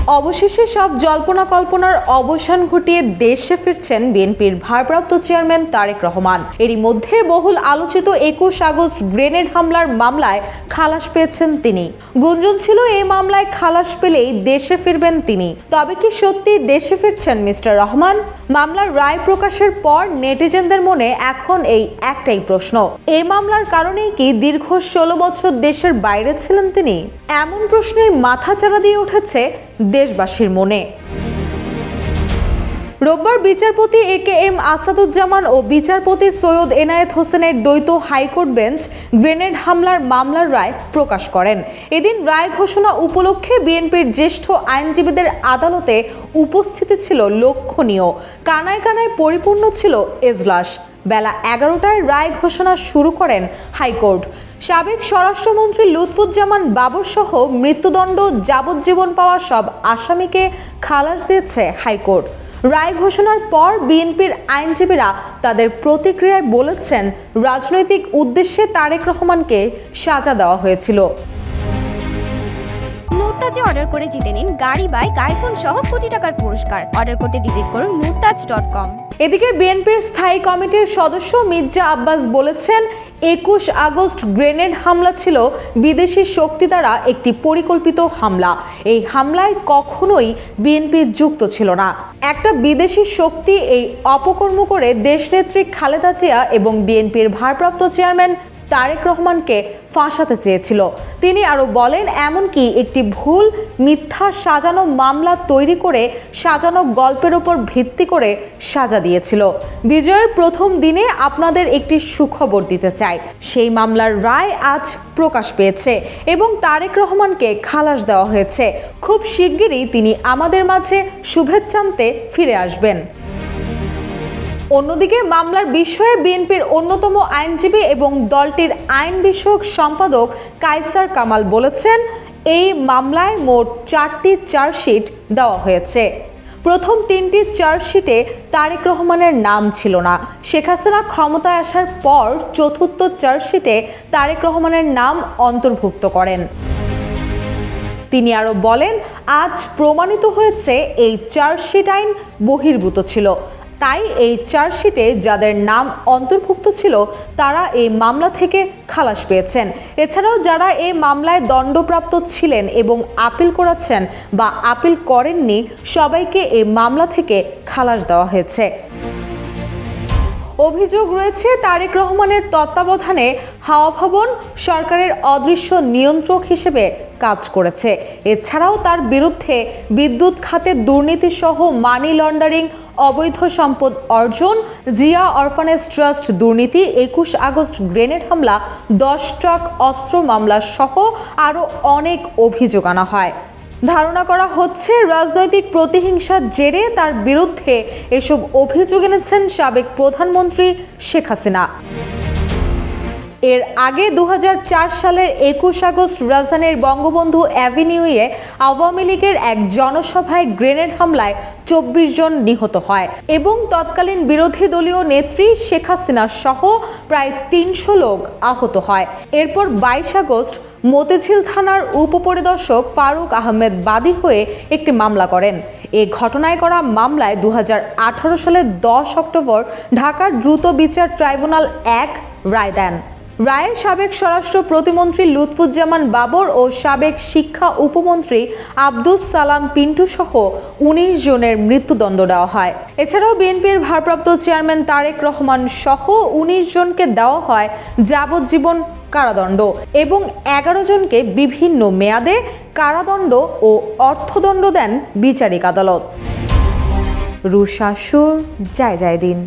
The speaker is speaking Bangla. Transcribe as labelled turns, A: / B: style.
A: অবশেষে সব জল্পনা কল্পনার অবসান ঘটিয়ে দেশে ফিরছেন বিএনপির ভারপ্রাপ্ত চেয়ারম্যান তারেক রহমান। এরই মধ্যে বহুল আলোচিত ২১ আগস্ট গ্রেনেড হামলার মামলায় খালাস পেয়েছেন তিনি। গুঞ্জন ছিল এই মামলায় খালাস পেলেই দেশে ফিরবেন তিনি। তবে কি সত্যি দেশে ফিরছেন মিস্টার রহমান? মামলার রায় প্রকাশের পর নেটিজেনদের মনে এখন এই একটাই প্রশ্ন, এই মামলার কারণেই কি দীর্ঘ ১৬ বছর দেশের বাইরে ছিলেন তিনি? এমন প্রশ্নে মাথাচাড়া দিয়ে উঠেছে দেশবাসীর মনে। রোববার বিচারপতি এ.কে.এম. আসাদুজ্জামান ও বিচারপতি সৈয়দ এনায়েত হোসেনের দ্বৈত হাইকোর্ট বেঞ্চ গ্রেনেড হামলার মামলার রায় প্রকাশ করেন। এদিন রায় ঘোষণা উপলক্ষে বিএনপির জ্যেষ্ঠ আইনজীবীদের আদালতে উপস্থিতি ছিল লক্ষণীয়। কানায় কানায় পরিপূর্ণ ছিল এজলাস। বেলা ১১টায় রায় ঘোষণা শুরু করেন হাইকোর্ট। সাবেক স্বরাষ্ট্রমন্ত্রী লুৎফুজ্জামান বাবর সহ মৃত্যুদণ্ড যাবজ্জীবন পাওয়া সব আসামিকে খালাস দিয়েছে হাইকোর্ট। রায় ঘোষণার পর বিএনপির আইনজীবীরা তাদের প্রতিক্রিয়ায় বলেছেন, রাজনৈতিক উদ্দেশ্যে তারেক রহমানকে সাজা দেওয়া হয়েছিল।
B: মুরতাজে অর্ডার করে জিতে নিন গাড়ি, বাইক, আইফোন সহ কোটি টাকার পুরস্কার। অর্ডার করতে ভিজিট করুন murtaj.com।
A: এদিকে বিএনপির স্থায়ী কমিটির সদস্য মির্জা আব্বাস বলেছেন, ২১ আগস্ট গ্রেনেড হামলা ছিল বিদেশি শক্তি দ্বারা একটি পরিকল্পিত হামলা। এই হামলায় কখনোই বিএনপি যুক্ত ছিল না। একটা বিদেশি শক্তি এই অপকর্ম করে দেশনেত্রী খালেদা জিয়া এবং বিএনপির ভারপ্রাপ্ত চেয়ারম্যান তারেক রহমানকে ফাঁসাতে চেয়েছিল। তিনি আরও বলেন, এমনকি একটি ভুল মিথ্যা সাজানো মামলা তৈরি করে সাজানো গল্পের উপর ভিত্তি করে সাজা দিয়েছিল। বিজয়ের প্রথম দিনে আপনাদের একটি সুখবর দিতে চাই, সেই মামলার রায় আজ প্রকাশ পেয়েছে এবং তারেক রহমানকে খালাস দেওয়া হয়েছে। খুব শিগগিরই তিনি আমাদের মাঝে শুভেচ্ছান্তে ফিরে আসবেন। অন্যদিকে মামলার বিষয়ে বিএনপির অন্যতম আইনজীবী এবং দলটির আইন বিষয়ক সম্পাদক কায়সার কামাল বলেছেন, এই মামলায় মোট ৪টি চার্জশিট দেওয়া হয়েছে। প্রথম ৩টি চার্জশিটে তারেক রহমানের নাম ছিল না। শেখ হাসিনা ক্ষমতায় আসার পর চতুর্থ চার্জশিটে তারেক রহমানের নাম অন্তর্ভুক্ত করেন। তিনি আরও বলেন, আজ প্রমাণিত হয়েছে এই চার্জশিট আইন বহির্ভূত ছিল। তাই এই চার্জশিটে যাদের নাম অন্তর্ভুক্ত ছিল তারা এই মামলা থেকে খালাস পেয়েছেন। এছাড়াও যারা এই মামলায় দণ্ডপ্রাপ্ত ছিলেন এবং আপিল করেছেন বা আপিল করেননি, সবাইকে এই মামলা থেকে খালাস দেওয়া হয়েছে। অভিযোগ রয়েছে, তারেক রহমানের তত্ত্বাবধানে হাওয়া ভবন সরকারের অদৃশ্য নিয়ন্ত্রক হিসেবে কাজ করেছে। এছাড়াও তার বিরুদ্ধে বিদ্যুৎ খাতে দুর্নীতি সহ মানি লন্ডারিং, অবৈধ সম্পদ অর্জন, জিয়া অরফানেজ ট্রাস্ট দুর্নীতি, ২১ আগস্ট গ্রেনেড হামলা, ১০ ট্রাক অস্ত্র মামলা সহ আরও অনেক অভিযোগ আনা হয়। ধারণা করা হচ্ছে রাজনৈতিক প্রতিহিংসার জেরে তার বিরুদ্ধে এসব অভিযোগ এনেছেন সাবেক প্রধানমন্ত্রী শেখ হাসিনা। এর আগে ২০০৪ সালের ২১ আগস্ট রাজধানীর বঙ্গবন্ধু অ্যাভিনিউয়ে আওয়ামী লীগের এক জনসভায় গ্রেনেড হামলায় ২৪ জন নিহত হয় এবং তৎকালীন বিরোধী দলীয় নেত্রী শেখ হাসিনা সহ প্রায় ৩০০ লোক আহত হয়। এরপর ২২ আগস্ট মতিঝিল থানার উপপরিদর্শক ফারুক আহমেদ বাদী হয়ে একটি মামলা করেন। এ ঘটনায় করা মামলায় ২০১৮ সালের ১০ অক্টোবর ঢাকার দ্রুত বিচার ট্রাইব্যুনাল ১ রায় দেন। রায়ে সাবেক স্বরাষ্ট্র প্রতিমন্ত্রী লুৎফুজ্জামান বাবর ও সাবেক শিক্ষা উপমন্ত্রী আব্দুস সালাম পিন্টু সহ ১৯ জনের মৃত্যুদণ্ড দেওয়া হয়। এছাড়াও বিএনপির ভারপ্রাপ্ত চেয়ারম্যান তারেক রহমান সহ ১৯ জনকে দেওয়া হয় যাবজ্জীবন কারাদণ্ড এবং ১১ জনকে বিভিন্ন মেয়াদে কারাদণ্ড ও অর্থদণ্ড দেন বিচারিক আদালত। রুশা সুর, জয় জয় দিন।